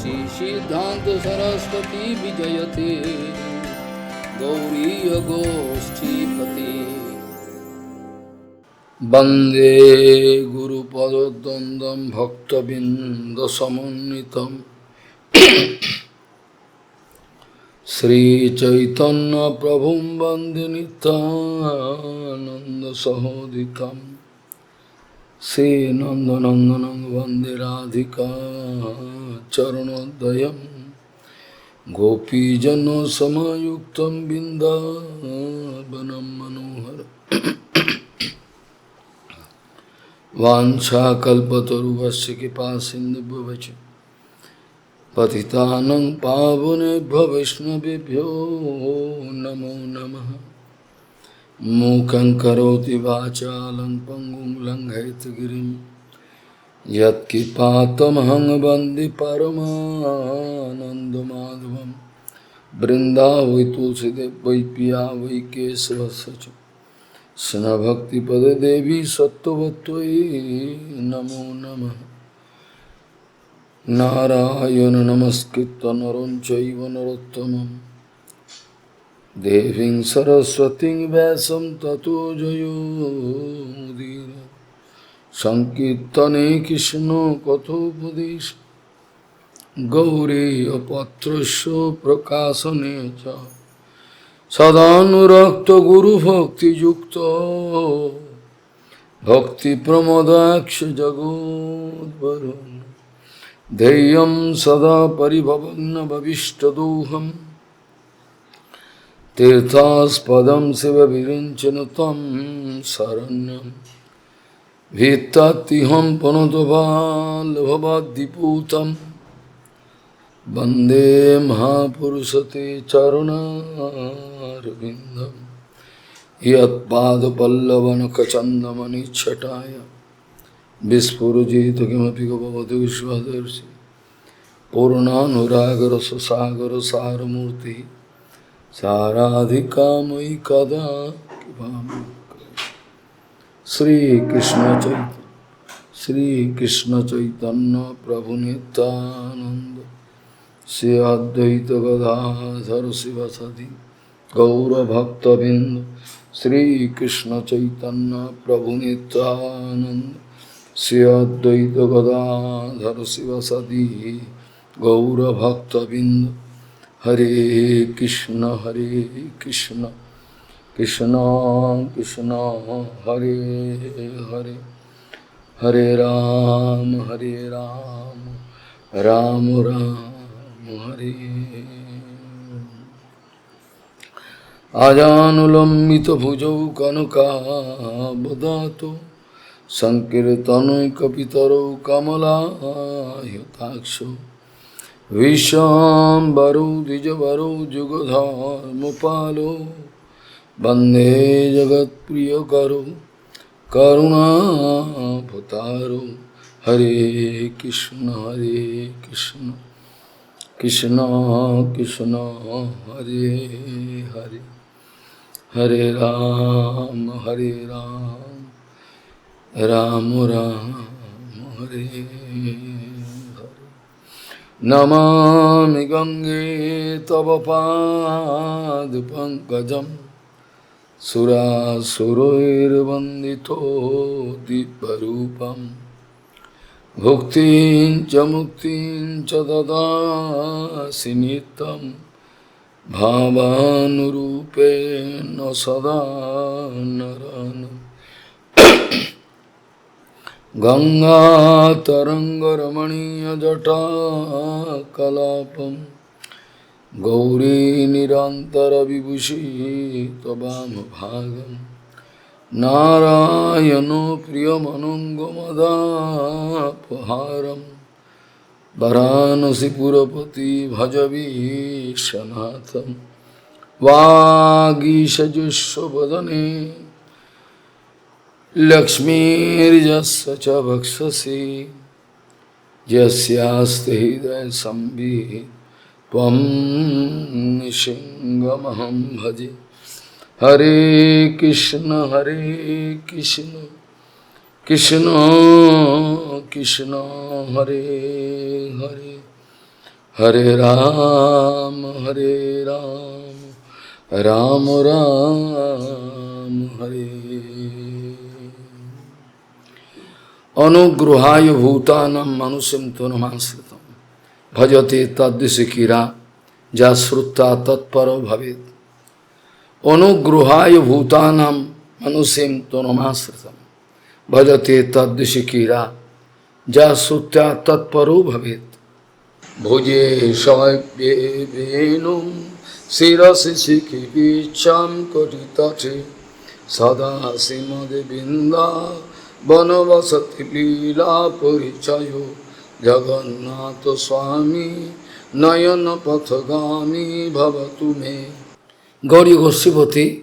Shri Siddhanta Saraswati Vijayate Gauriya Goshti Pati Bande Guru Padadandam Bhakta Binda Samanitam Sri Chaitanya Prabhum Bande Nityananda Sahodikam Sri Nandanandanang Vande Radhika Charanodayam Gopijano Samayuktam Bindavanam Manohar Vancha Kalpataruvasya Kipasindhu Bhavacha Patitanang Pavunebhyo Vaishnavibhyo Namo Namaha Mukhaṁ karoti vācālaṁ pangum langhayatgirim Yat kipātamahang vande paramānandamadhavam Brindāvai tulsidev vai piya vai kesavasya Sna bhakti pada devi sattvatvai namo namaha Narayana namaskritta naram chaiva narottamam Deving Saraswating Vyasam Tato Jayo Mudira Sankirtane Krishna Kathopadesha Gauri Apatrasya Prakasane Cha Sadhanurakta Guru Bhakti Yukta Bhakti Pramodaksha Jagod Varun Deyam Sada Paribhavagna Bhavishtadoham Tirthas padam siva virinchanatam saranyam Vittatiham panatoval bhavadiputam Bande mahapurusate charunarvindam Yat pada pallavana kachandamani chataya Vispurujita kimapi gavavadu vishvadarshi Purnanuragara sasagara saramurti Saradhika mai kada kivami Sri Krishna Chaitanya Prabhu Nityananda Sri Advaita Gadadhara Sivasadi Gaura Bhakta Bindu Sri Krishna Chaitanya Prabhu Nityananda Sri Advaita Gadadhara Sivasadi Gaura Bhakta Bindu Hare Krishna Krishna Krishna Hare Hare Hare Ram Ram Ram Hare Ajanulambita bhujau kanaka badato Sankirtanai kapitaro kamala yutaksho Vishambaro Dijavaro Jugadhar Mupalo Bande Jagat Priyakaro Karuna Bhutaro Hare Krishna Krishna Krishna Hare Hare Hare Ram Ram Ram Hare Namami Gange Tava Pad Pankajam Sura Suroir Vandito Diparupam Bhuktin Chamuktin Chadada Sinitam Bhavanurupe Nasada Naranam Ganga Taranga Ramaniya Jata Kalapam Gauri Nirantara Vibhushi Tabam Bhagam Narayano Priyamanangamada Paharam Varanasi Purapati Bhajavi Shanatham Vagisha Jushobadane Lakshmi Jasya Cha Bhakshasi Jasyaste Hidaya Sambhi Tvam Nishingamaham Bhaji Hare Krishna Krishna Krishna Hare Hare Hare Ram, Ram Ram, Hare. Anugrahaya bhutanam manusim tunamansritam bhajate taddisikira jasrutta tatparo bhavet. Anugrahaya bhutanam manusim tunamansritam bhajate taddisikira jasrutta tatparo bhavet. Bhoje shaibye venum sirasi sikhi vicham koritate sada simade binda Banavasati Lila Purichayo Jagannath Swami Nayana Pathagami Bhavatu Me. Gauri Gosipati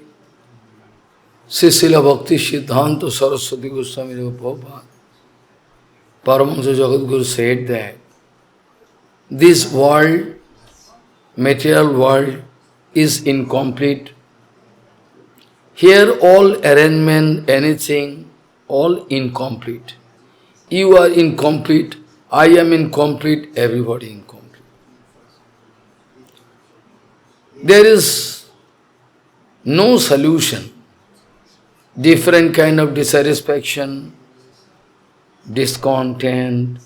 Srila Bhakti Siddhanta Saraswati Goswami Prabhupada Paramahansa Jagadguru said that this world, material world, is incomplete. Here all arrangement, anything, all incomplete. You are incomplete, I am incomplete, everybody incomplete. There is no solution. Different kind of dissatisfaction, discontent,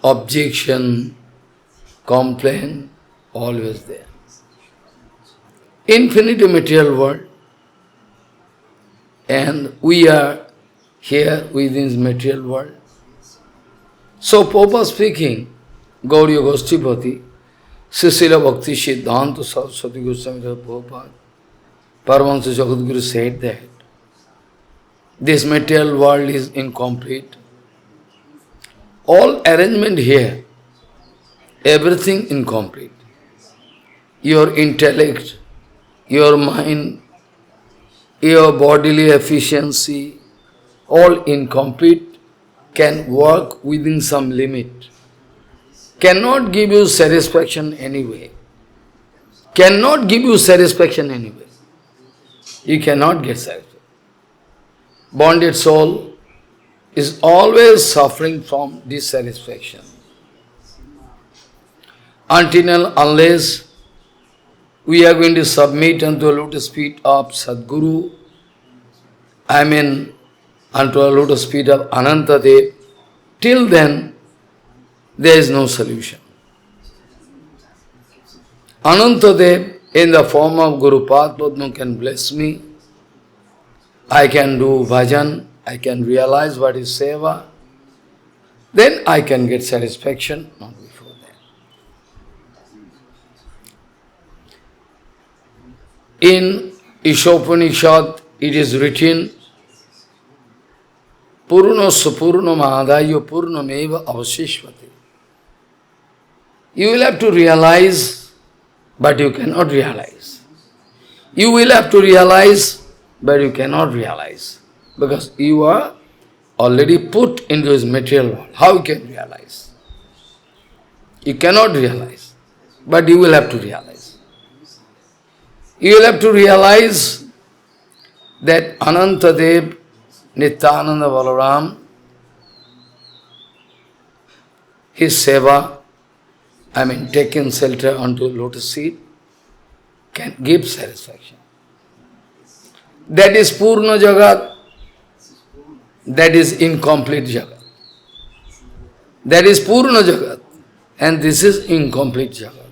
objection, complaint, always there. Infinite material world, and we are here within this material world. So, Prabhupada speaking, Gauriya Goshtipati, Srila Bhakti Siddhanta Saraswati Goswami Prabhupada, Paramahansa Jagadguru said that this material world is incomplete. All arrangement here, everything incomplete. Your intellect, your mind, your bodily efficiency, all incomplete, can work within some limit. Cannot give you satisfaction anyway. Cannot give you satisfaction anyway. You cannot get satisfaction. Bonded soul is always suffering from dissatisfaction. Until and unless we are going to submit unto the lotus feet of Sadguru, unto the lotus feet of Anantadev, till then there is no solution. Anantadev in the form of Guru Padma can bless me, I can do bhajan, I can realize what is seva, then I can get satisfaction, not before that. In Ishopanishad it is written, Purnasya Purnamadayo Purnameva Avashishvati. You will have to realize, but you cannot realize. You will have to realize, but you cannot realize. Because you are already put into this material world. How you can realize? You cannot realize, but you will have to realize. You will have to realize that Anantadev, Nityananda Balaram, his seva, taking shelter onto lotus seat, can give satisfaction. That is Purna Jagat, that is incomplete Jagat. That is Purna Jagat, and this is incomplete Jagat.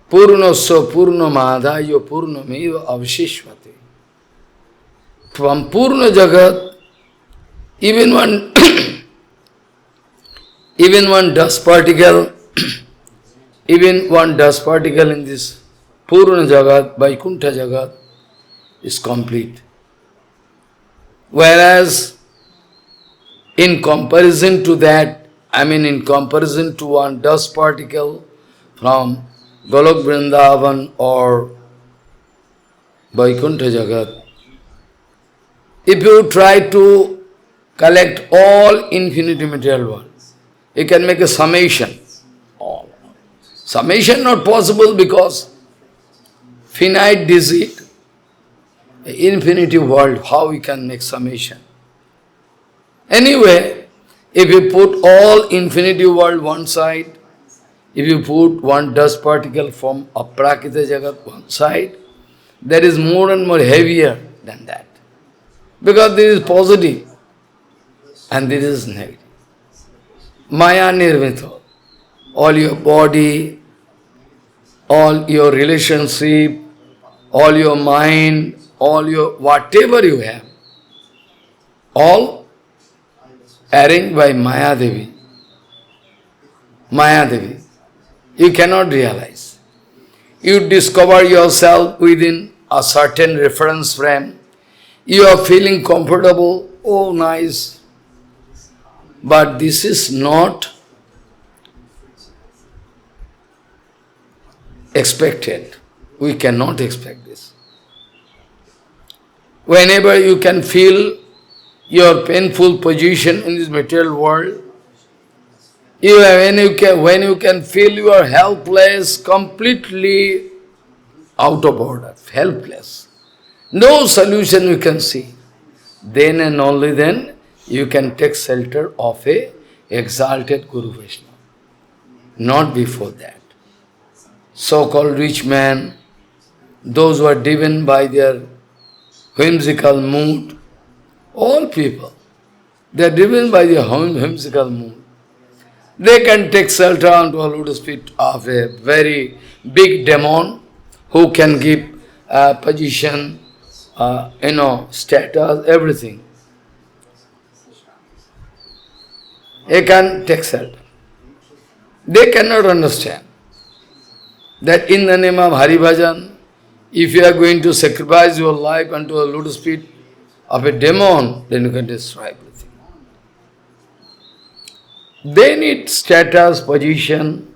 Purnasya Purnamadaya Purnameva Avashishvati. From Purna Jagat, even one dust particle, even one dust particle in this Purna Jagat, Vaikuntha Jagat, is complete. Whereas, in comparison to that, in comparison to one dust particle from Golok Vrindavan or Vaikuntha Jagat, if you try to collect all infinite material world, you can make a summation. All. Summation not possible because finite digit, infinity world, how we can make summation? Anyway, if you put all infinity world one side if you put one dust particle from Aprakita Jagat one side, that is more and more heavier than that. Because this is positive and this is negative. Maya nirmito. All your body, all your relationship, all your mind, all your whatever you have, all arranged by Maya Devi. Maya Devi. You cannot realize. You discover yourself within a certain reference frame. You are feeling comfortable, oh nice. But this is not expected. We cannot expect this. Whenever you can feel your painful position in this material world, when you can feel you are helpless, completely out of order, helpless, no solution you can see, then and only then you can take shelter of a exalted Guru Vaishnava. Not before that. So-called rich men, those who are driven by their whimsical mood, all people, they are driven by their whimsical mood. They can take shelter onto a lotus feet of a very big demon who can give position, status, everything. They can take shelter. They cannot understand that in the name of Hari Bhajan, if you are going to sacrifice your life unto a lotus feet of a demon, then you can destroy everything. They need status, position,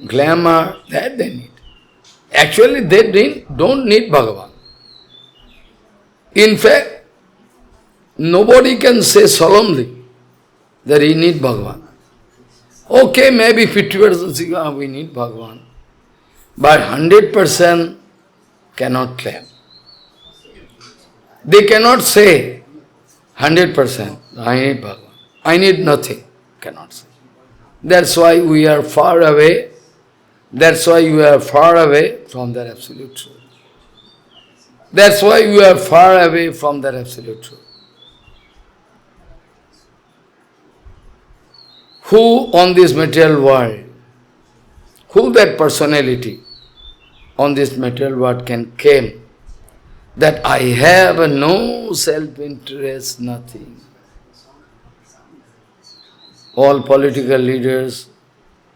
glamour, that they need. Actually, they don't need Bhagavan. In fact, nobody can say solemnly that he need Bhagavan. Okay, maybe 50% say, we need Bhagavan. But 100% cannot claim. They cannot say 100%, I need Bhagavan. I need nothing, cannot say. That's why we are far away. That's why you are far away from that absolute truth. That's why you are far away from that absolute truth. Who on this material world, who that personality on this material world can claim that I have no self-interest, nothing. All political leaders,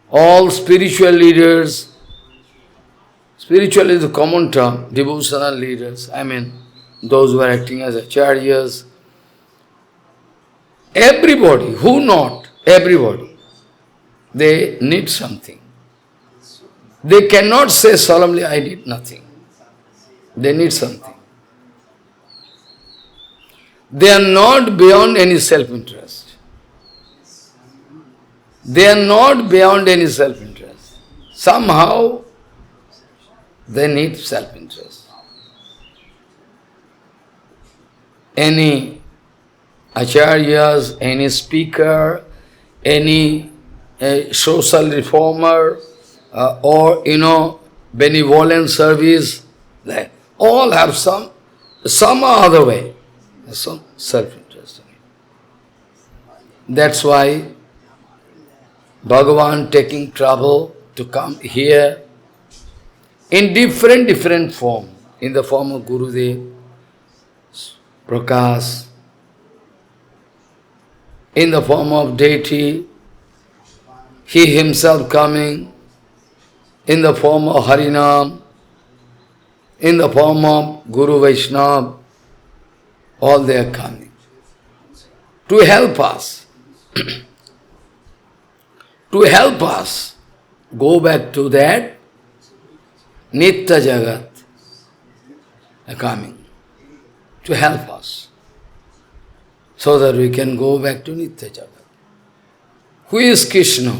all spiritual leaders, spiritual is a common term, devotional leaders, those who are acting as acharyas, everybody, who not, everybody, they need something. They cannot say solemnly, I need nothing. They need something. They are not beyond any self-interest. They are not beyond any self-interest. Somehow, they need self-interest. Any acharyas, any speaker, any social reformer, or benevolent service, they all have some other way, some self-interest. That's why Bhagavan taking trouble to come here in different form, in the form of Gurudev, Prakash, in the form of deity, he himself coming, in the form of Harinam, in the form of Guru Vaishnava, all they are coming to help us. To help us go back to that Nitya Jagat, coming to help us, so that we can go back to Nitya Jagat. Who is Krishna?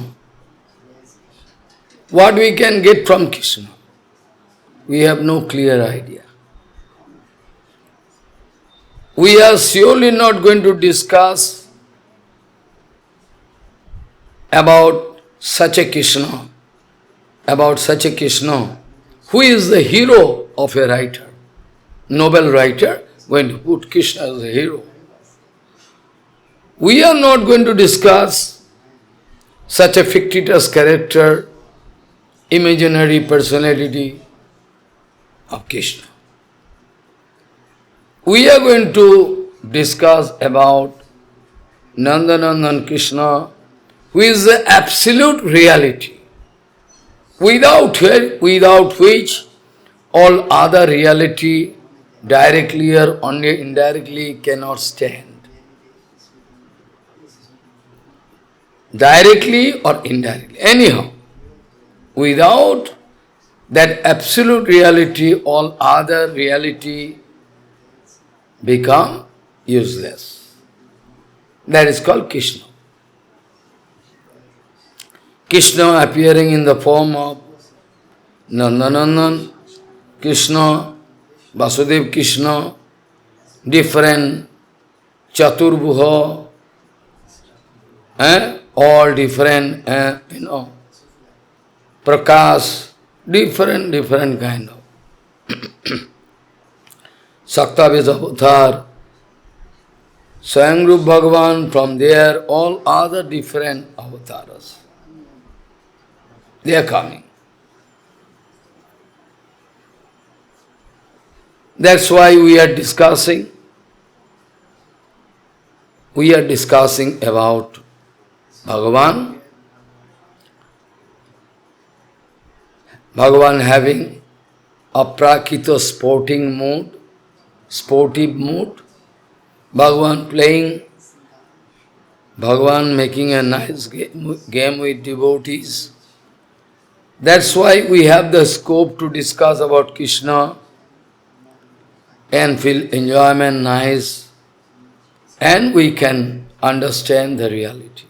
What we can get from Krishna? We have no clear idea. We are surely not going to discuss about such a Krishna, about such a Krishna, who is the hero of a writer, novel writer, going to put Krishna as a hero. We are not going to discuss such a fictitious character, imaginary personality of Krishna. We are going to discuss about Nandanandan Krishna, who is the absolute reality, without which all other reality, directly or only indirectly, cannot stand. Directly or indirectly, anyhow. Without that absolute reality, all other reality become useless. That is called Krishna. Krishna appearing in the form of Nandanandan, Krishna, Vasudev Krishna, different Chaturbhuha, all different, Prakash, different kind of. Saktavis avatar, Swayamrup Bhagavan, from there all other different avatars. They are coming. That's why we are discussing about Bhagavan. Bhagavan having aprakita sportive mood, Bhagavan playing, Bhagavan making a nice game with devotees. That's why we have the scope to discuss about Krishna and feel enjoyment nice, and we can understand the reality,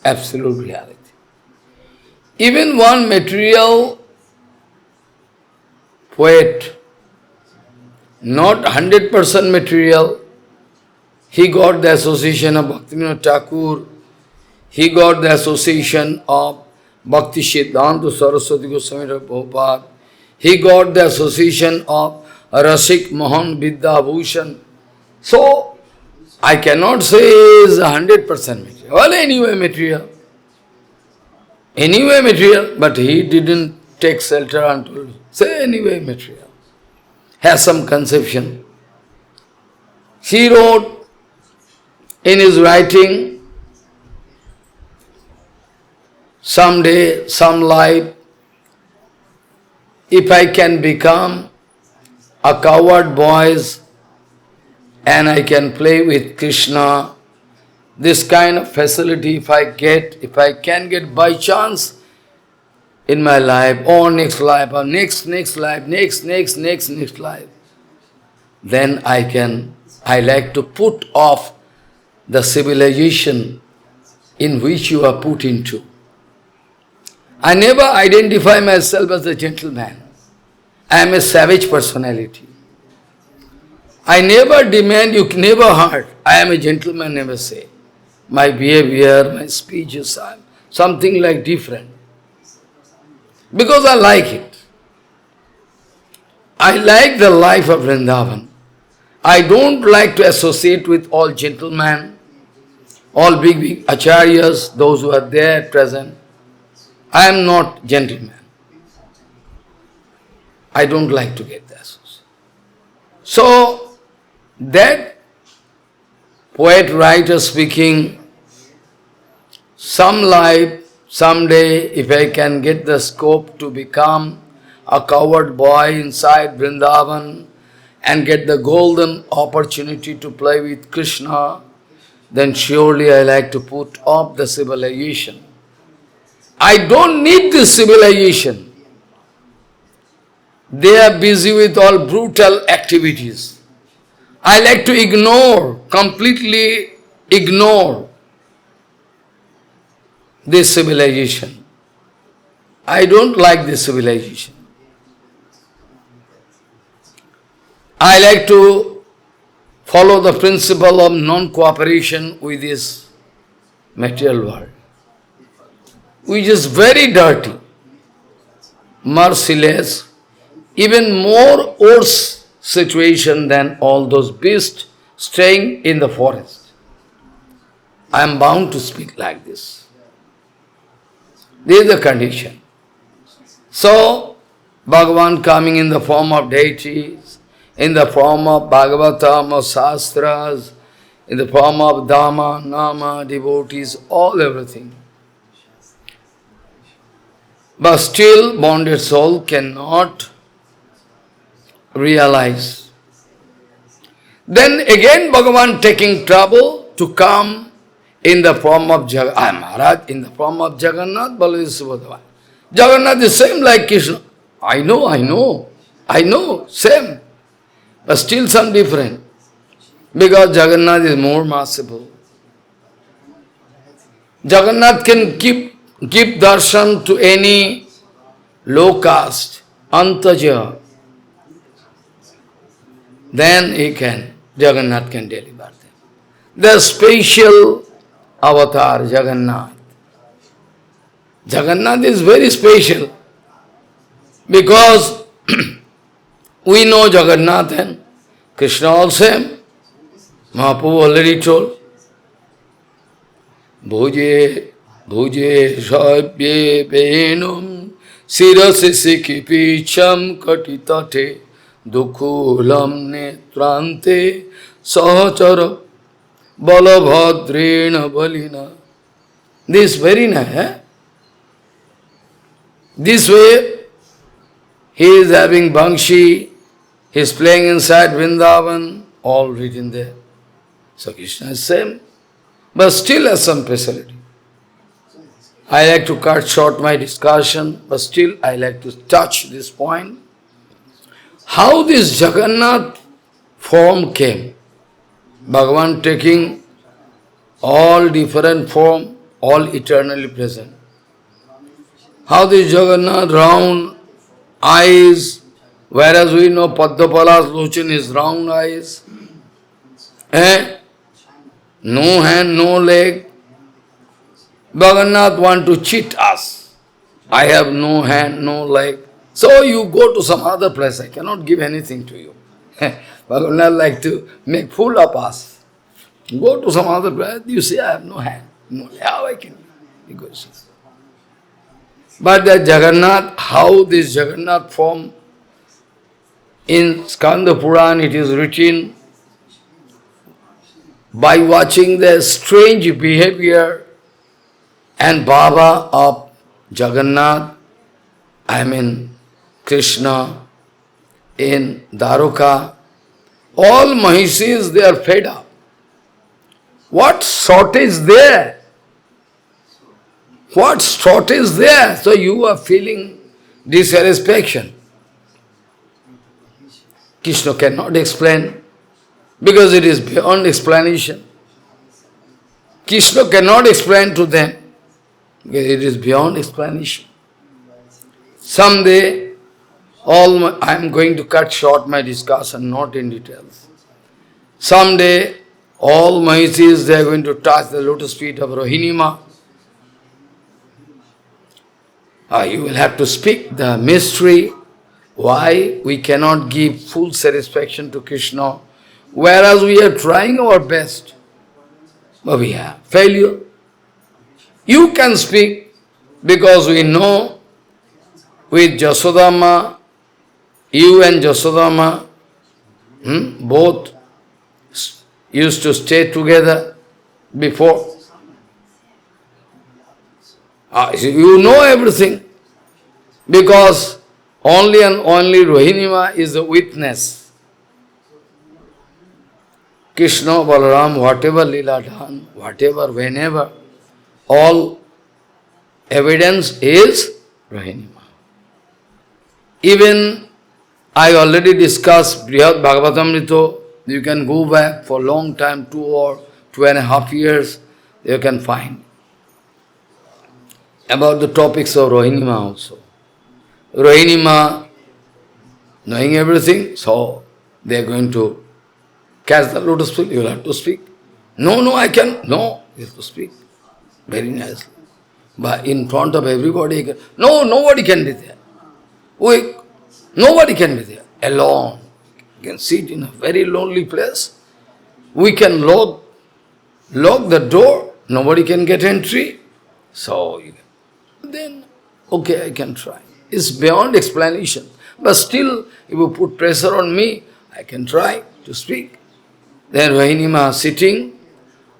absolute reality. Even one material poet, not 100% material, he got the association of Bhaktivinoda Thakur, he got the association of Bhakti Siddhanta Saraswati Goswami Prabhupada, he got the association of Rasik Mohan Vidya Bhushan. So, I cannot say is 100% material. Well, anyway material, but he didn't take shelter and told, say anyway material. Has some conception. He wrote in his writing, someday, some life, if I can become a coward boy and I can play with Krishna, this kind of facility if I can get by chance in my life, or next life, or next life, next life, then I like to put off the civilization in which you are put into. I never identify myself as a gentleman. I am a savage personality. I never demand, you never heard, I am a gentleman, never say. My behavior, my speeches are something like different. Because I like it. I like the life of Vrindavan. I don't like to associate with all gentlemen, all big acharyas, those who are there present. I am not gentleman. I don't like to get the association. So, that poet, writer speaking, some life, someday, if I can get the scope to become a coward boy inside Vrindavan and get the golden opportunity to play with Krishna, then surely I like to put off the civilization. I don't need this civilization. They are busy with all brutal activities. I like to completely ignore this civilization. I don't like this civilization. I like to follow the principle of non-cooperation with this material world. which is very dirty, merciless, even more worse situation than all those beasts staying in the forest. I am bound to speak like this. This is the condition. So, Bhagavan coming in the form of deities, in the form of Bhagavatam or Shastras, in the form of Dhamma, Nama, devotees, all everything. But still, bonded soul cannot realize. Then again Bhagavan taking trouble to come in the form of Maharaj, in the form of Jagannath, Baladev Subhadra. Jagannath is same like Krishna. I know, same. But still some different. Because Jagannath is more merciful. Jagannath can give darshan to any low caste, antaja. Then Jagannath can deliver them. The special avatar, Jagannath. Jagannath is very special because we know Jagannath and Krishna also. Mahaprabhu already told. Bhuje sabye venum sirase sikipicham katitate dukhulam netrante sahachara balabhadrena balina. This very nice. This way, he is having Bangshi, he is playing inside Vrindavan, all written there. So Krishna is same, but still has some facility. I like to cut short my discussion, but still I like to touch this point. How this Jagannath form came? Bhagavan taking all different form, all eternally present. How this Jagannath round eyes, whereas we know Padmapala's lochan is round eyes, no hand, no leg. Bhagavan want to cheat us. I have no hand, no leg. So you go to some other place, I cannot give anything to you. Bhagavan like to make fool of us. Go to some other place, you say I have no hand, no leg. How I can? He goes. But that Jagannath, how this Jagannath form, in Skanda Puran it is written, by watching the strange behavior and Baba of Jagannath, Krishna, in Dwaraka, all Mahishis, they are fed up. What shortage there? What shortage there? So you are feeling dissatisfaction. Krishna cannot explain, because it is beyond explanation. Krishna cannot explain to them, because it is beyond explanation. Someday, I am going to cut short my discussion, not in details. Someday, all Mahishis, they are going to touch the lotus feet of Rohinima. You will have to speak the mystery, why we cannot give full satisfaction to Krishna, whereas we are trying our best, but we have failure. You can speak, because we know with Jasodama, you and Jasodama, both used to stay together before. You know everything, because only and only Rohinima is the witness. Krishna, Balaram, whatever Leela done, whatever, whenever, all evidence is Rohinima. Even I already discussed Brihad Bhagavatamrita, you can go back for a long time, 2 or 2.5 years, you can find about the topics of Rohinima also. Rohinima, knowing everything, so they are going to catch the lotus feet, you will have to speak. No, I can. No, you have to speak. Very nicely. But in front of everybody, no, nobody can be there. Nobody can be there. Alone. You can sit in a very lonely place. We can lock the door. Nobody can get entry. So, then, okay, I can try. It's beyond explanation. But still, if you put pressure on me, I can try to speak. Then Vahinima sitting,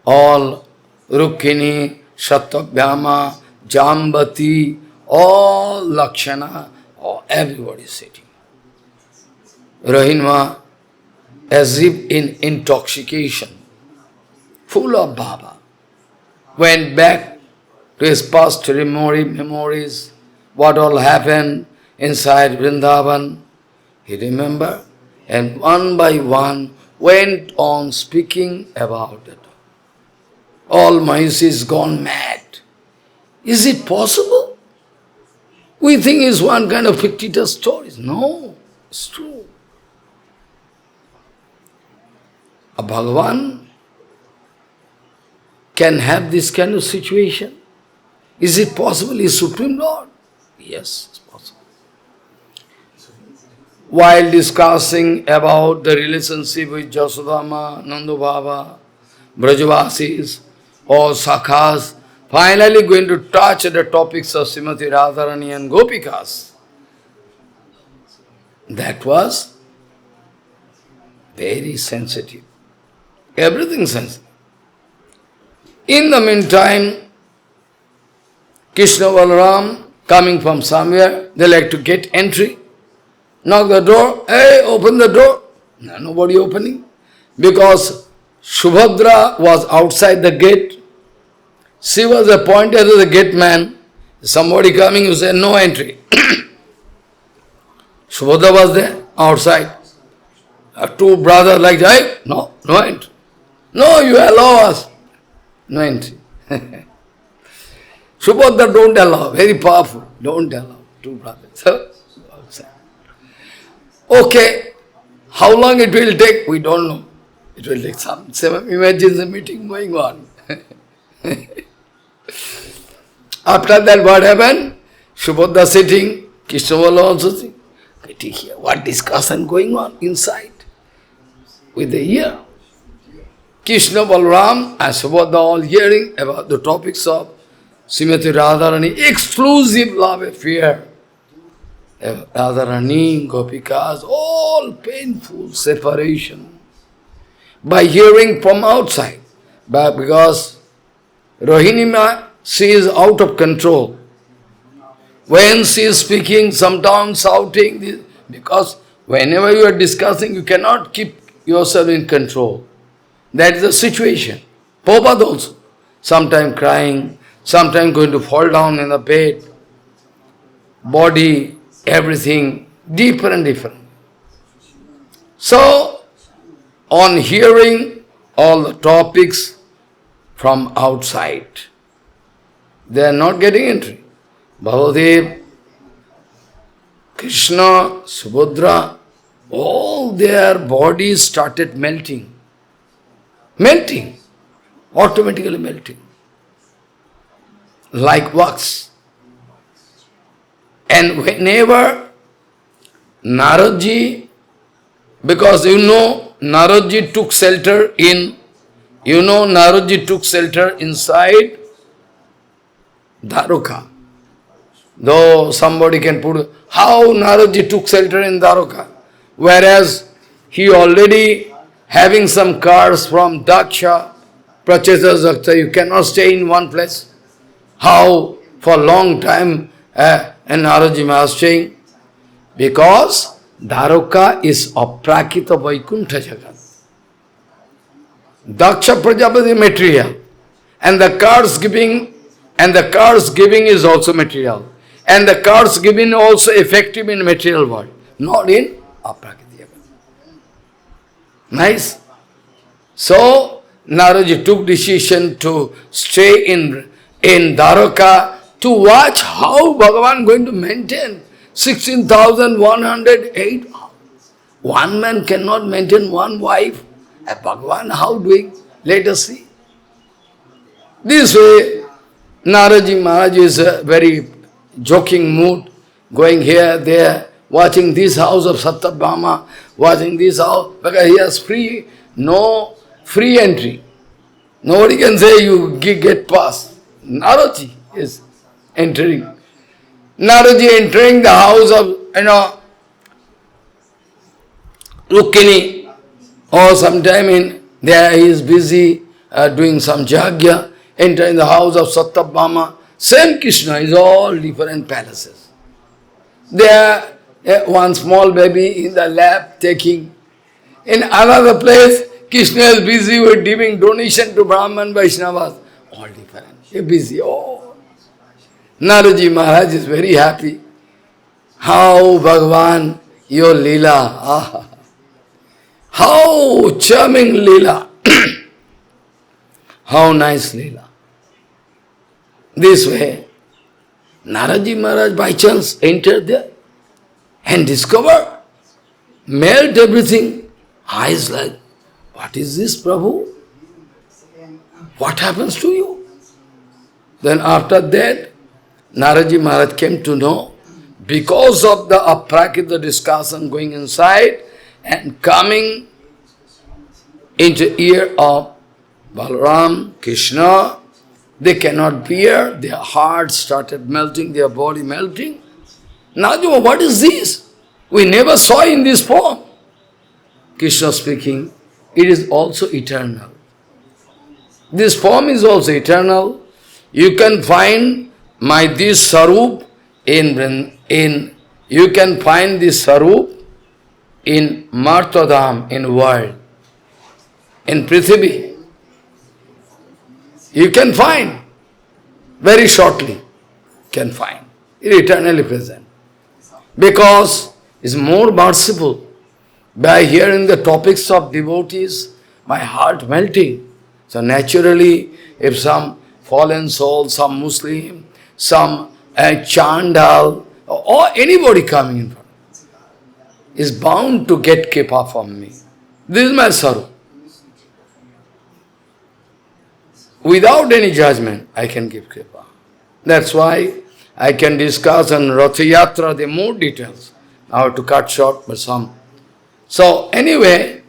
all Rukkini, Shatabhyama, Jambati, all Lakshana, everybody is sitting. Rohinma, as if in intoxication, full of bhava, went back to his past memories, what all happened inside Vrindavan. He remembered, and one by one went on speaking about it. All Mahisi is gone mad. Is it possible? We think it's one kind of fictitious stories. No, it's true. A Bhagavan can have this kind of situation. Is it possible? He is Supreme Lord? Yes, it's possible. While discussing about the relationship with Jasodama, Nandubhava, Brajavasis, or Sakhas, finally going to touch the topics of Srimati Radharani and Gopikas. That was very sensitive. Everything sensitive. In the meantime, Krishna Balaram coming from somewhere, they like to get entry. Knock the door, hey, open the door. No, nobody opening. Because Subhadra was outside the gate. She was appointed as the gate man. Somebody coming, you say, no entry. Subhadra was there, outside. Two brothers like, hey, no entry. No, you allow us. No entry. Subhadra don't allow, very powerful. Don't allow, two brothers. So, outside. Okay, how long it will take, we don't know. It will take some, imagine the meeting going on. After that, what happened? Subhadra sitting, Krishna also sitting. Get to hear what discussion going on inside. With the ear. Krishna, Balaram and Subhadra all hearing about the topics of Srimati Radharani, exclusive love affair. Radharani, Gopikas, all painful separation. By hearing from outside. But because Rohinima, she is out of control. When she is speaking, sometimes shouting, because whenever you are discussing, you cannot keep yourself in control. That is the situation. Prabhupada also. Sometimes crying, sometimes going to fall down in the bed. Body, everything, different. So, on hearing all the topics from outside, they are not getting entry. Baladev, Krishna, Subhadra, all their bodies started melting. Melting. Automatically melting. Like wax. And whenever Naradji, because Naradji took shelter inside Dwarka. Though somebody can put, how Naradji took shelter in Dwarka? Whereas he already having some cars from Daksha, purchasers, you cannot stay in one place. How for a long time and Naradji was staying? Because Dwarka is aprakita Vaikuntha Jagat. Daksha Prajapati material. And the cars giving is also material. And the cars giving also effective in material world, not in aprakita Jagat. Nice? So, Naradji took decision to stay in Dwarka to watch how Bhagavan going to maintain 16,108. One man cannot maintain one wife. Bhagavan, how doing? Let us see. This way, Naraji Maharaj is a very joking mood, going here, there, watching this house of Satyabhama, watching this house, because he has free, no free entry. Nobody can say you get past. Naraji is entering. Naraji entering the house of, Rukmini, or sometime there he is busy doing some jagya, entering the house of Satyabhama. Same Krishna is all different palaces. There, one small baby in the lap taking. In another place, Krishna is busy with giving donation to Brahman Vaishnavas. All different. He is busy. Oh. Naraji Maharaj is very happy. How Bhagavan, your Leela. How charming Leela. How nice Leela. This way, Naraji Maharaj by chance entered there and discovered, melt everything. Eyes like, what is this, Prabhu? What happens to you? Then after that, Naraji Maharaj came to know, because of the aprakita discussion going inside and coming into ear of Balaram, Krishna, they cannot bear, their heart started melting, their body melting. Naraji, what is this? We never saw in this form. Krishna speaking, it is also eternal. This form is also eternal. You can find this Sarup you can find this Sarup in Martadam, in world, in Prithvi. You can find, very shortly, can find. It is eternally present. Because it is more merciful. By hearing the topics of devotees, my heart melting. So naturally, if some fallen soul, some Muslim, some Chandal, or anybody coming in front, is bound to get kripa from me. This is my sorrow. Without any judgment, I can give kripa. That's why I can discuss on Ratha Yatra the more details. I have to cut short but some. So anyway,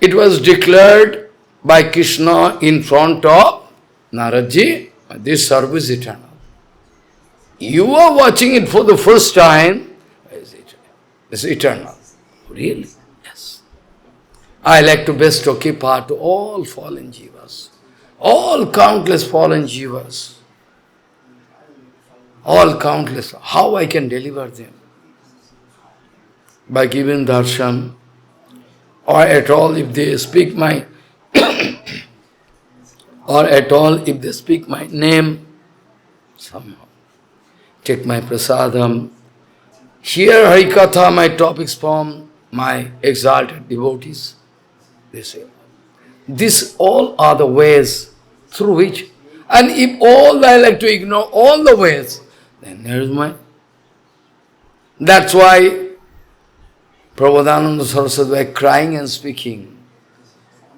it was declared by Krishna in front of Naraji, this service is eternal. You are watching it for the first time, it's eternal. Really? Yes. I like to bestow kripa to all fallen jivas, all countless fallen jivas, all countless. How I can deliver them? By giving darshan, or at all if they speak my or at all if they speak my name, somehow take my prasadam, hear Harikatha, my topics from my exalted devotees. They say, these all are the ways through which, and if all I like to ignore all the ways, then there is my. That's why Prabodhananda Saraswati was crying and speaking,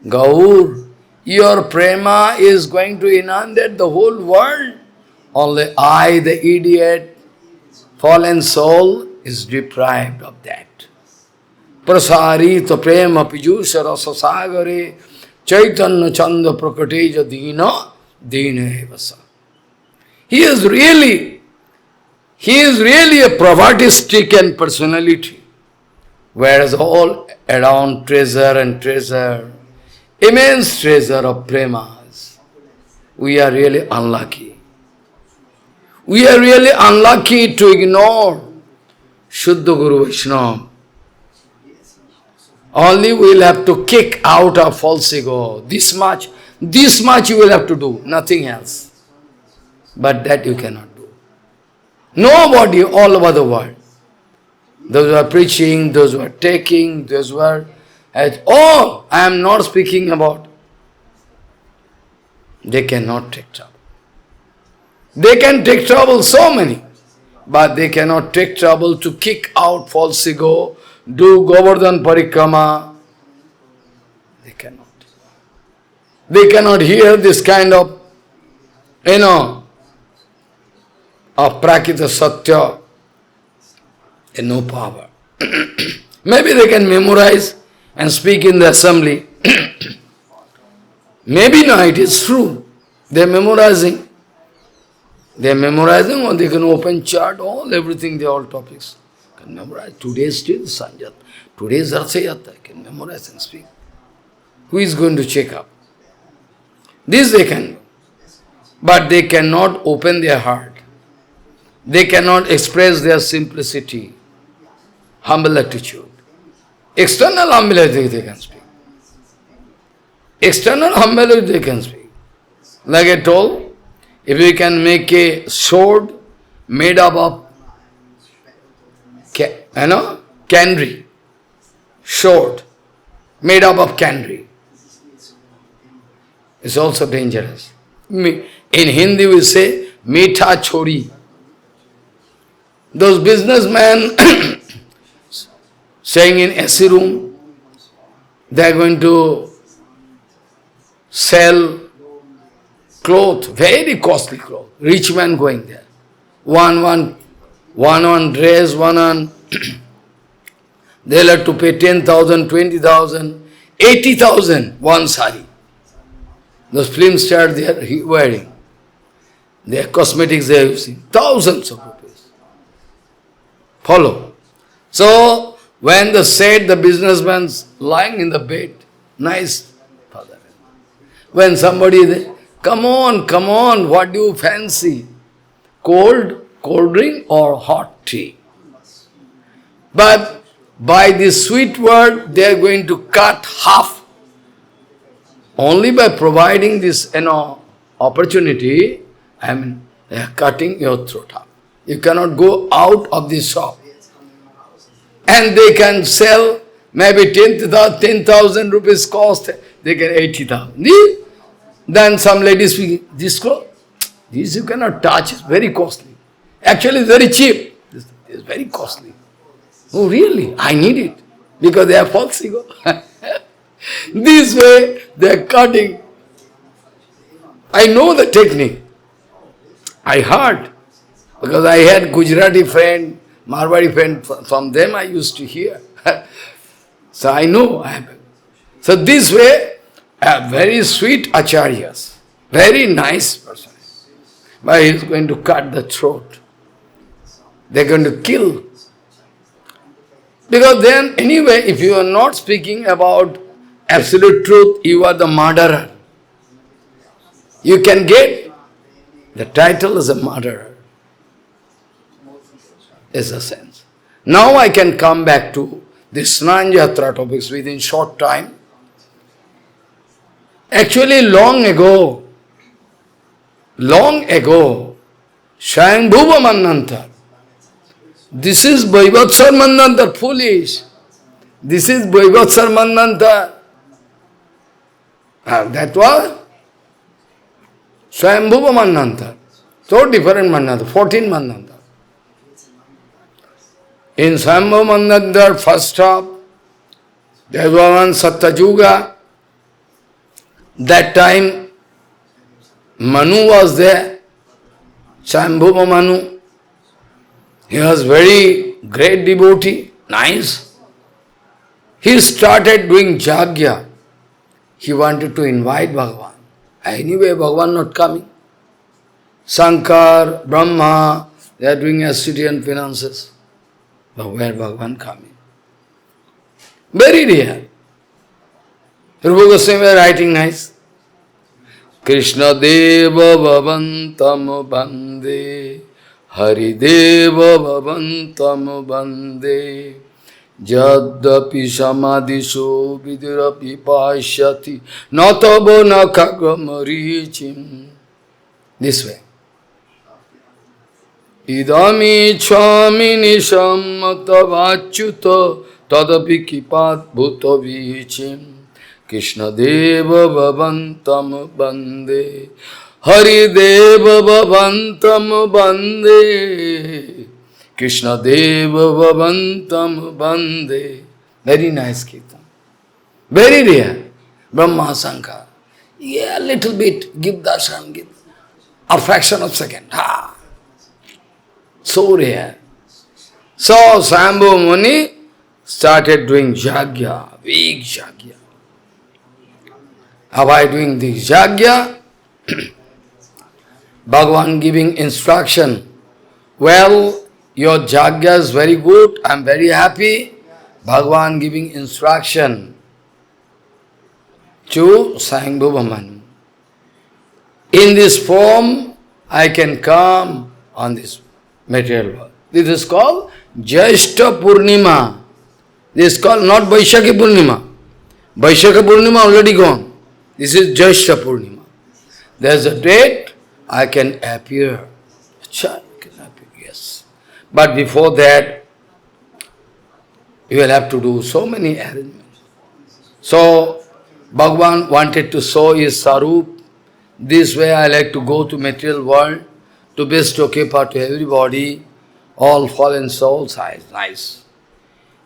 Gaur, your prema is going to inundate the whole world. Only I, the idiot, fallen soul, is deprived of that. Prasarita prema pijusha rasa sagare chaitanya chanda prakateja dina dina evasa. He is really a poverty-stricken personality. Whereas all around treasure and treasure, immense treasure of premas. We are really unlucky. We are really unlucky to ignore Shuddha Guru Vaishnava. Only we will have to kick out our false ego. This much you will have to do, nothing else. But that you cannot do. Nobody all over the world. Those who are preaching, those who are taking, those who are at all, I am not speaking about. They cannot take trouble. They can take trouble, so many, but they cannot take trouble to kick out false ego, do Govardhan Parikrama. They cannot. They cannot hear this kind of of Prakita Satya, no power. Maybe they can memorize and speak in the assembly. Maybe no, it is true. They are memorizing. They are memorizing, or they can open chart, everything, they all topics. Can memorize. Today's still Sanjat. Today's Rathayatra. Can memorize and speak. Who is going to check up? This they can do. But they cannot open their heart. They cannot express their simplicity, humble attitude. External humility they can speak. External humility they can speak. Like I told, if we can make a sword made up of candy, sword made up of candy, it's also dangerous. In Hindi we say, meetha chori. Those businessmen staying in AC room, they are going to sell clothes, very costly clothes. Rich man going there. One dress, they'll have to pay 10,000, 20,000, 80,000, one sari. Those film stars they are wearing. Their cosmetics they are using. Thousands of rupees. Follow. So, when the businessman's lying in the bed, nice father. When somebody is there, come on, what do you fancy? Cold drink or hot tea? But by this sweet word, they are going to cut half. Only by providing this, opportunity, they are cutting your throat up. You cannot go out of this shop. And they can sell maybe 10,000 rupees cost, they get 80,000. Then some ladies speak, this cloth, this you cannot touch, it's very costly. Actually, it's very cheap. This is very costly. Oh, really? I need it. Because they are false ego. This way, they are cutting. I know the technique. I heard. Because I had Gujarati friend, Marwari friend, from them I used to hear. So I know. So this way, very sweet acharyas, very nice person. But he is going to cut the throat. They are going to kill. Because then, anyway, if you are not speaking about absolute truth, you are the murderer. You can get the title as a murderer. Is the sense. Now I can come back to the Snan Yatra topics within short time. Actually, long ago, Shayam Bhuva Manantar. This is Vaivvatsar Manantar, foolish. This is Vaivvatsar Manantar. That was Shayam Bhuva Manantar. So different Manantar, 14 Manantar. In Shayam Bhuva Manantar, first half, there was one Satyajuga. That time, Manu was there, Shambhuva Manu. He was very great devotee, nice. He started doing Jagya. He wanted to invite Bhagavan. Anyway, Bhagavan not coming. Shankar, Brahma, they are doing ascetics and finances. But where Bhagavan coming? Very rare. Rupa Goswami was writing nice. Krishna Deva Bhavantam Bande, Hari Deva Bhavantam Bande, Jadapi Samadhiso Vidirapi Pashyati, Natabo Nakagamarichim. This way. Idami Chamini Samatavachuta Tadapi Kipat Bhutavichim. Krishna Deva Bhavantam Bande, Hari Deva Bhavantam Bande, Krishna Deva Bhavantam Bande. Very nice kirtan. Very rare. Brahma Shankar. Yeah, little bit, give darshan, give. a fraction of second. So rare. So Shambhu Muni started doing yajna, big yajna. By doing this yajna, Bhagavan giving instruction. Well, your yajna is very good, I am very happy. Bhagavan giving instruction to Shambhu Manu. In this form, I can come on this material world. This is called Jyeshta Purnima. This is called not Vaishakhi Purnima. Vaishakhi Purnima already gone. This is Jyeshta Purnima. There is a date, I can appear. Achha, I can appear, yes. But before that, you will have to do so many arrangements. So, Bhagavan wanted to show his Sarup. This way I like to go to material world, to bestow kripa to everybody, all fallen souls, nice.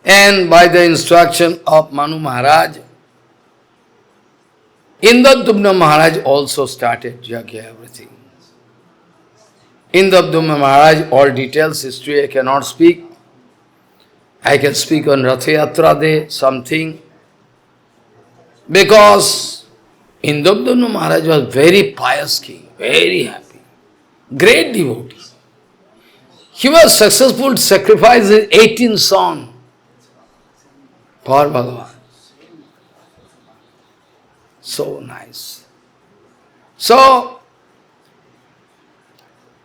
And by the instruction of Manu Maharaj, Indradumna Maharaj also started yajna, everything. Indradumna Maharaj, all details, history I cannot speak. I can speak on Ratha Yatra Day, something. Because Indradumna Maharaj was very pious king, very happy, great devotee. He was successful to sacrifice his 18 sons for Bhagavan. So nice. So,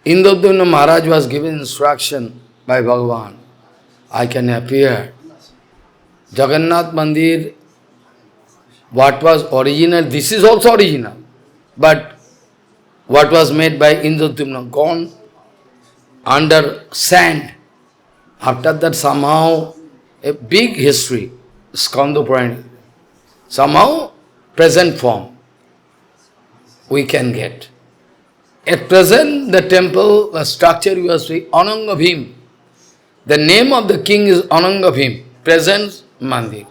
Indradumna Maharaj was given instruction by Bhagavan. I can appear. Jagannath Mandir, what was original, this is also original. But what was made by Indradumna, gone under sand. After that somehow a big history, Skanda Purana. Somehow present form we can get. At present the temple, the structure you are seeing, Ananga Bhim. The name of the king is Ananga Bhim, present Mandir.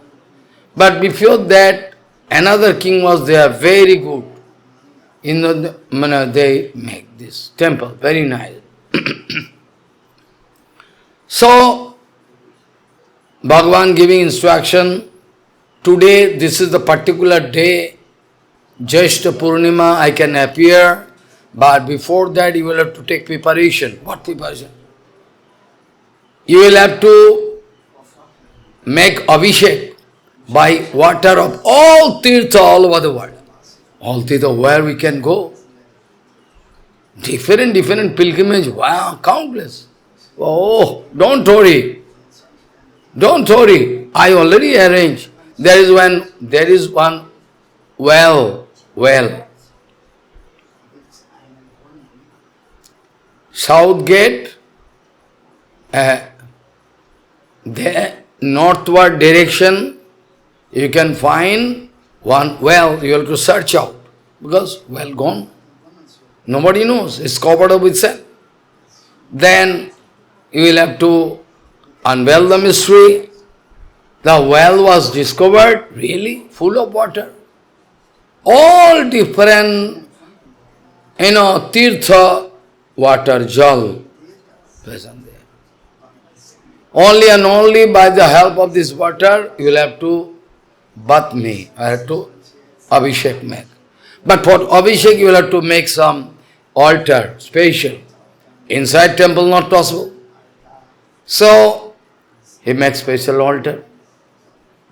But before that, another king was there, very good. They make this temple, very nice. So, Bhagavan giving instruction, today, this is the particular day, Jyeshta Purnima, I can appear, but before that you will have to take preparation. What preparation? You will have to make Abhishek by water of all tirtha all over the world. All tirtha, where we can go. Different pilgrimage, wow, countless. Oh, don't worry. Don't worry. I already arranged. There is one well. South gate, the northward direction, you can find one well, you have to search out, because well gone. Nobody knows, it's covered up with sand. Then you will have to unveil the mystery. The well was discovered, really, full of water. All different, tirtha, water, jal, present there. Only and only by the help of this water, you will have to bath me, I have to Abhishek make. But for Abhishek, you will have to make some altar, special. Inside temple, not possible. So, he makes special altar.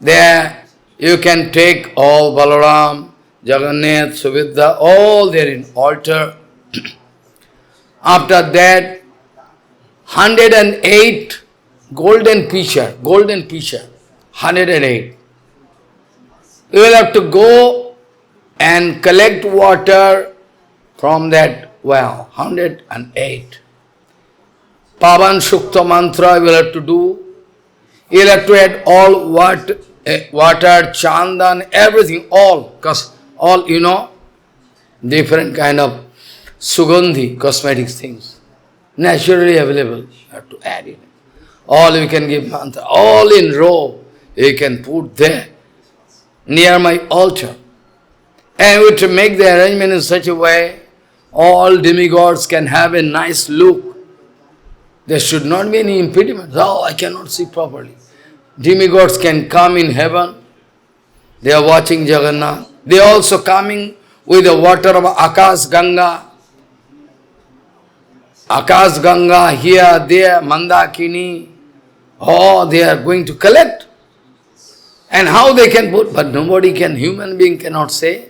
There, you can take all Balaram, Jagannath, Subhidra, all there in altar. After that, 108 golden pitcher, 108. You will have to go and collect water from that well, 108. Pavan Shukta mantra you will have to do. You will have to add all water, chandan, everything, all, different kind of sugandhi, cosmetic things, naturally available, you have to add it. All you can give mantra, all in row, you can put there, near my altar. And we have to make the arrangement in such a way, all demigods can have a nice look. There should not be any impediment. Oh, I cannot see properly. Demigods can come in heaven. They are watching Jagannath. They are also coming with the water of Akash Ganga. Akash Ganga, here, there, Mandakini. Oh, they are going to collect. And how they can put, but nobody can, human being cannot say.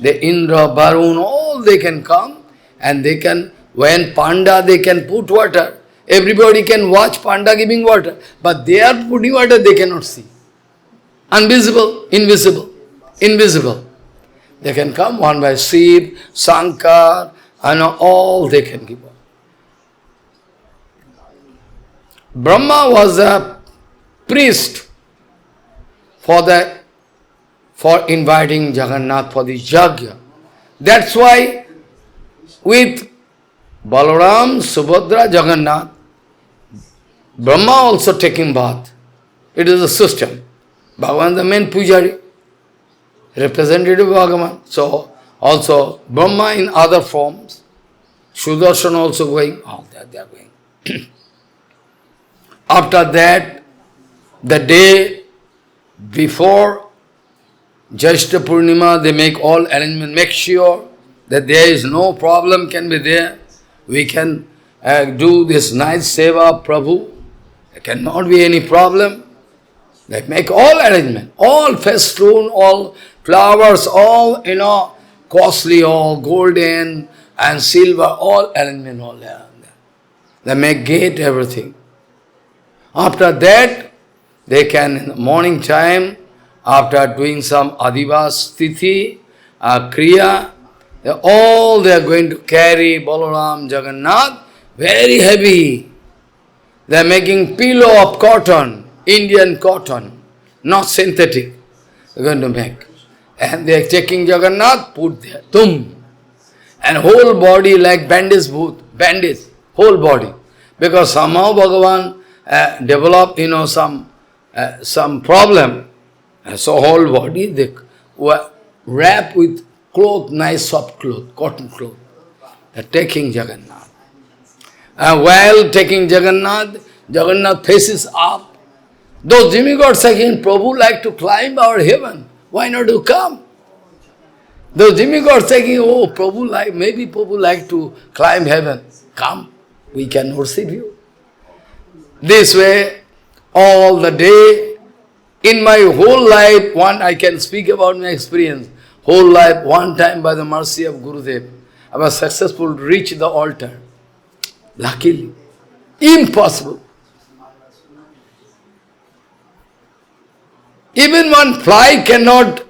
The Indra, Varun, all they can come and they can, when Panda, they can put water. Everybody can watch Panda giving water. But they are putting water, they cannot see. Invisible, invisible, invisible. They can come one by Shiv, Shankar, and all they can give. Brahma was a priest for inviting Jagannath for the yajna. That's why with Balaram, Subhadra, Jagannath, Brahma also taking bath. It is a system. Bhagavan the main pujari, representative of Bhagavan. So also Brahma in other forms, Sudarshan also going, all that they are going. After that, the day before Jyeshta Purnima, they make all arrangement, make sure that there is no problem can be there. We can do this nice seva, Prabhu. There cannot be any problem. They make all arrangement, all festoon, all flowers, all, costly, all golden and silver, all arrangement, all there. They make gate, everything. After that, they can, in the morning time, after doing some adivas, tithi, kriya, they are going to carry Balaram, Jagannath, very heavy. They are making pillow of cotton, Indian cotton, not synthetic. They are going to make. And they are taking Jagannath, put there, tum. And whole body like bandage, whole body. Because somehow Bhagavan developed, some problem. And so whole body they were wrapped with cloth, nice soft cloth, cotton cloth. They are taking Jagannath. And while taking Jagannath, Jagannath faces up. Those demigods saying, Prabhu like to climb our heaven. Why not you come? Those demigods saying, oh, maybe Prabhu like to climb heaven. Come, we can receive you. This way, all the day, in my whole life, I can speak about my experience. Whole life, one time by the mercy of Gurudev, I was successful to reach the altar. Luckily. Impossible. Even one fly cannot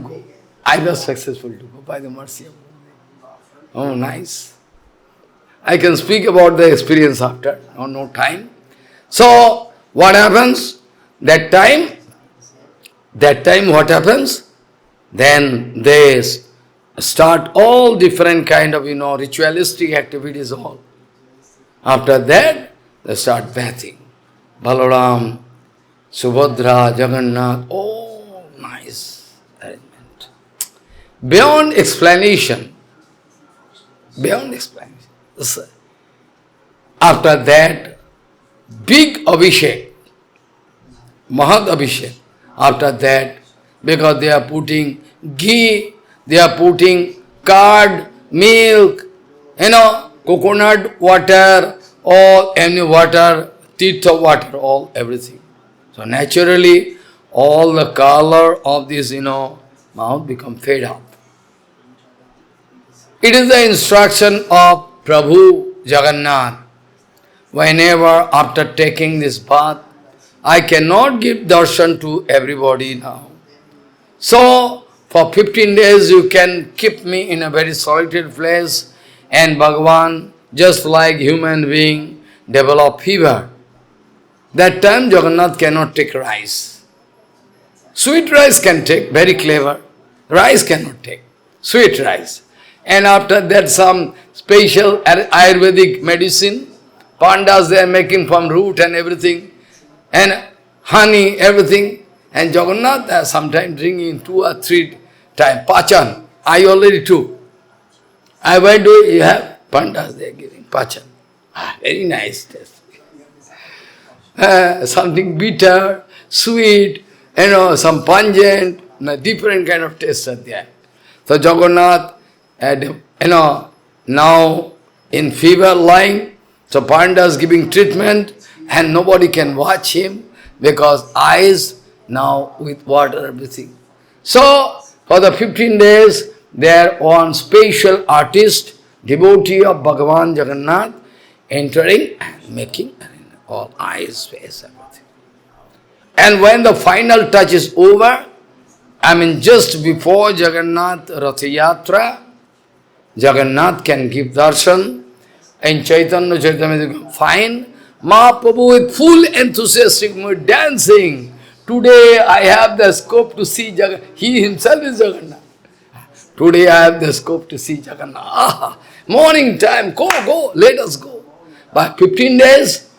go. I was successful to go by the mercy of Gurudev. Oh, nice. I can speak about the experience after, no time. So, what happens? That time what happens? Then they start all different kind of, ritualistic activities all. After that, they start bathing. Balaram, Subhadra, Jagannath, oh, nice arrangement. Beyond explanation. After that, big Abhishek, Mahad Abhishek. After that, because they are putting ghee, they are putting curd, milk, coconut water, all any water, tirtha water, all everything. So naturally, all the color of this, mouth become fade up. It is the instruction of Prabhu Jagannath. Whenever after taking this bath, I cannot give darshan to everybody now. So, for 15 days you can keep me in a very solitary place, and Bhagavan, just like human being, develop fever. That time Jagannath cannot take rice. Sweet rice can take, very clever. Rice cannot take, sweet rice. And after that some special Ayurvedic medicine, pandas they are making from root and everything, and honey, everything. And Jagannath sometimes drinking 2 or 3 times. Pachan, I already took. I went to, you have pandas, they are giving pachan. Very nice taste. Something bitter, sweet, some pungent, different kind of taste are there. So Jagannath had, now in fever lying, so pandas giving treatment, and nobody can watch him because eyes now with water, everything. So for the 15 days, there one special artist, devotee of Bhagavan Jagannath, entering and making all eyes, face, everything. And when the final touch is over, just before Jagannath Ratha Yatra, Jagannath can give darshan, and Chaitanya Charitamrita, fine. Mahaprabhu with full enthusiastic mood dancing. Today I have the scope to see Jagannath. He himself is Jagannath. Today I have the scope to see Jagannath. Morning time, go, let us go. By 15 days,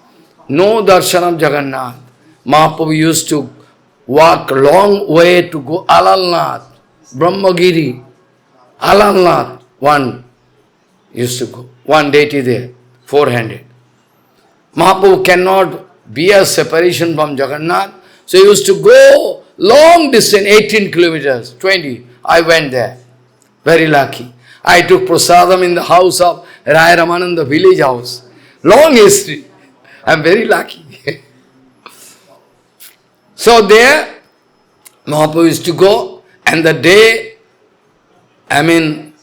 no darshan of Jagannath. Mahaprabhu used to walk long way to go Alalnath, Brahmagiri, Alalnath. One used to go, one deity there, 400. Mahaprabhu cannot bear separation from Jagannath, so he used to go long distance, 18 kilometers, 20. I went there, very lucky. I took prasadam in the house of Raya Ramananda, village house. Long history. I am very lucky. So there, Mahaprabhu used to go, and the day,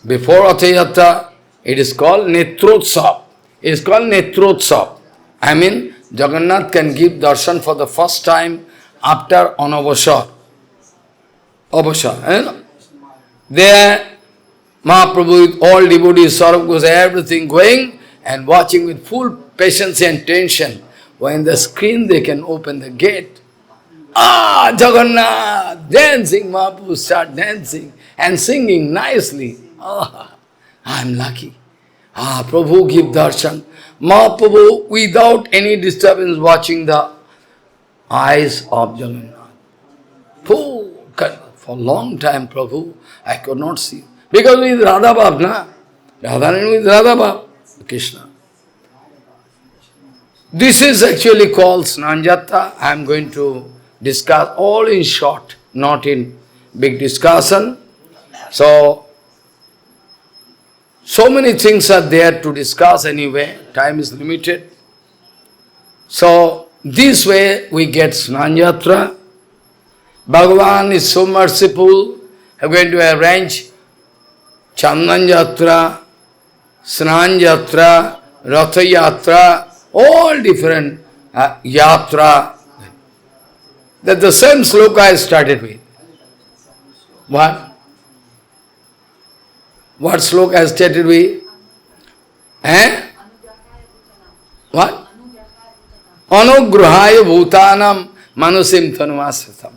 before Ratha Yatra, it is called Netrotsav. It is called Netrotsav. Jagannath can give darshan for the first time after Anavashar. There, Mahaprabhu with all devotees, Saurabh everything going and watching with full patience and tension. When the screen they can open the gate. Jagannath! Dancing, Mahaprabhu start dancing and singing nicely. I am lucky. Prabhu give darshan. Mahaprabhu without any disturbance watching the eyes of Jagannath. For a long time, Prabhu, I could not see. Because with Radha Bab, Radharani with Radha Bab, Krishna. This is actually called Snanjata. I am going to discuss all in short, not in big discussion. So many things are there to discuss anyway. Time is limited. So this way we get Snanjatra. Bhagavan is so merciful. I am going to arrange Chandan Yatra, Snan Yatra, Ratha Yatra, all different Yatra. That's the same sloka I started with. What? What sloka I started with? What? Anugrahaya bhutanam manusim tanumasritam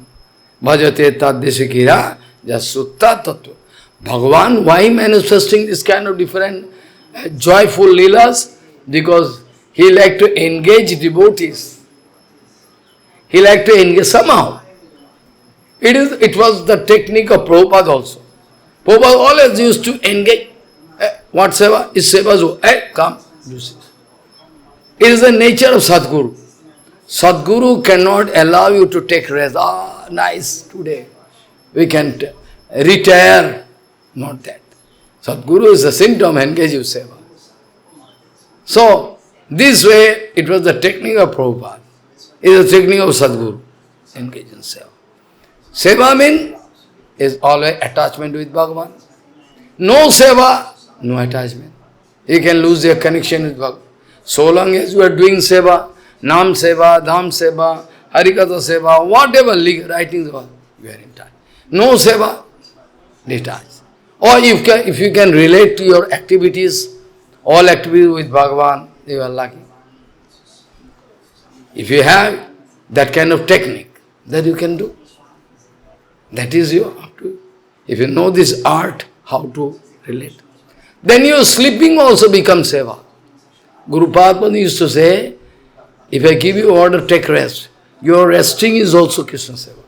bhajate taddeshikira jasutta tattva. Bhagavan, why manifesting this kind of different joyful leelas? Because he liked to engage devotees. He liked to engage somehow. It was the technique of Prabhupada also. Prabhupada always used to engage. What seva? Is seva so? Come, do this. It is the nature of Sadguru. Sadguru cannot allow you to take rest. Nice, today we can retire. Not that. Sadguru is a symptom, engage you seva. So, this way, it was the technique of Prabhupada. It is the technique of Sadguru. Engage in seva. Seva is always attachment with Bhagavan. No seva, no attachment. You can lose your connection with Bhagavan. So long as you are doing seva, Nam seva, Dham seva, Harikatha seva, whatever writing seva, you are in touch. No seva, detached. Or if you can relate to your activities, all activities with Bhagavan, you are lucky. If you have that kind of technique, that you can do. That is your up to. If you know this art, how to relate. Then your sleeping also becomes seva. Guru Padma used to say, if I give you order, take rest. Your resting is also Krishna seva.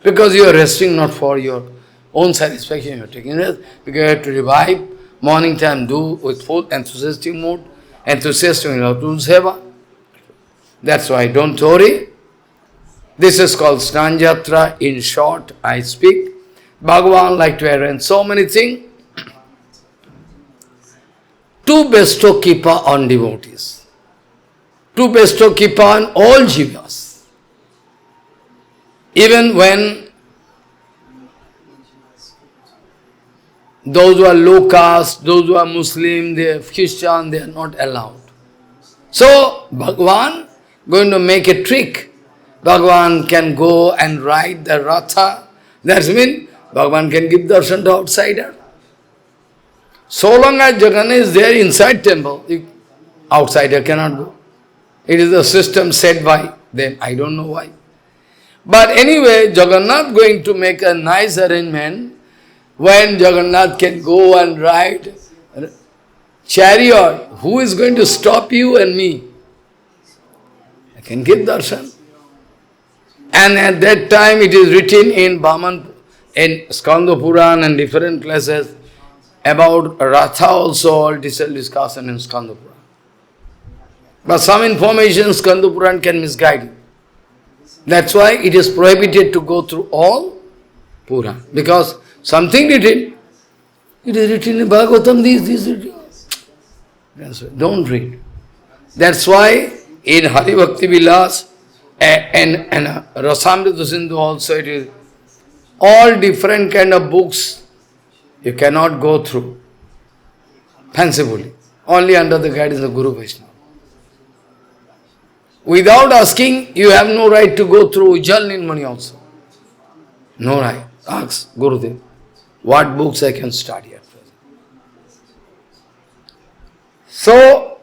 Because you are resting not for your own satisfaction, you are taking rest. Because you have to revive Morning time do with full enthusiastic mood, enthusiastic in to seva. That's why don't worry. This is called Snanjatra. In short, I speak. Bhagavan like to arrange so many things to bestow kripa on devotees, to bestow kripa on all jivas. Even when those who are low caste, those who are Muslim, they are Christian, they are not allowed. So, Bhagavan going to make a trick. Bhagavan can go and ride the Ratha. That means Bhagavan can give darshan to outsider. So long as Jagannath is there inside temple, outsider cannot go. It is a system set by them. I don't know why. But anyway, Jagannath going to make a nice arrangement when Jagannath can go and ride chariot. Who is going to stop you and me? I can give darshan. And at that time it is written in in Skanda Puran and different places about Ratha also, all detailed discussion in Skanda Puran. But some information Skanda Puran can misguide you. That's why it is prohibited to go through all Puran. Because something written, it is written in Bhagavatam, this written. That's why, don't read. That's why in Hari Bhakti Vilas and Rasamrita Sindhu also it is all different kind of books you cannot go through fancifully, only under the guidance of Guru Vaishnava. Without asking, you have no right to go through Ujjal Nirmani also. No right. Ask Gurudev, what books I can study at present. So,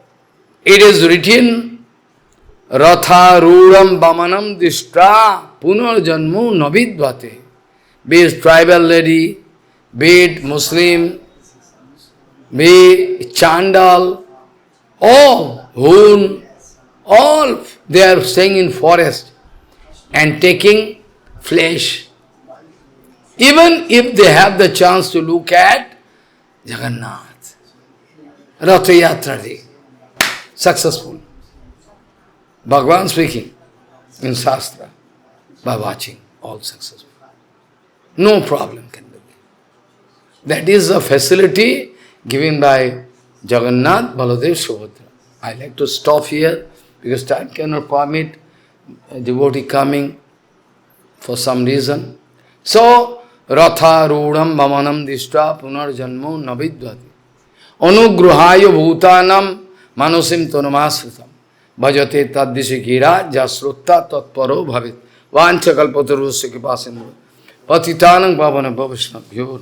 it is written, Ratha Ruram Bamanam Dishtra Punar Janmu Navidvate. Be it tribal lady, be it Muslim, be it Chandal, all, Hun, all they are staying in forest and taking flesh. Even if they have the chance to look at Jagannath, Ratha Yatra Day, successful. Bhagavan speaking in Shastra, by watching, all successful. No problem can be. That is a facility given by Jagannath, Baladev, Subhadra. I like to stop here because time cannot permit a devotee coming for some reason. So, Ratha Rudam Vamanam Dishtra Punar Janmu Navidvati Anugruhaya Bhutanam Manusim Tonamasritam Bhajate Taddishikira Jasrutta Tatparo Bhavit Vancha Kalpatarusya Kipasindra Patitanam Bhavana Bhavishna Bhyo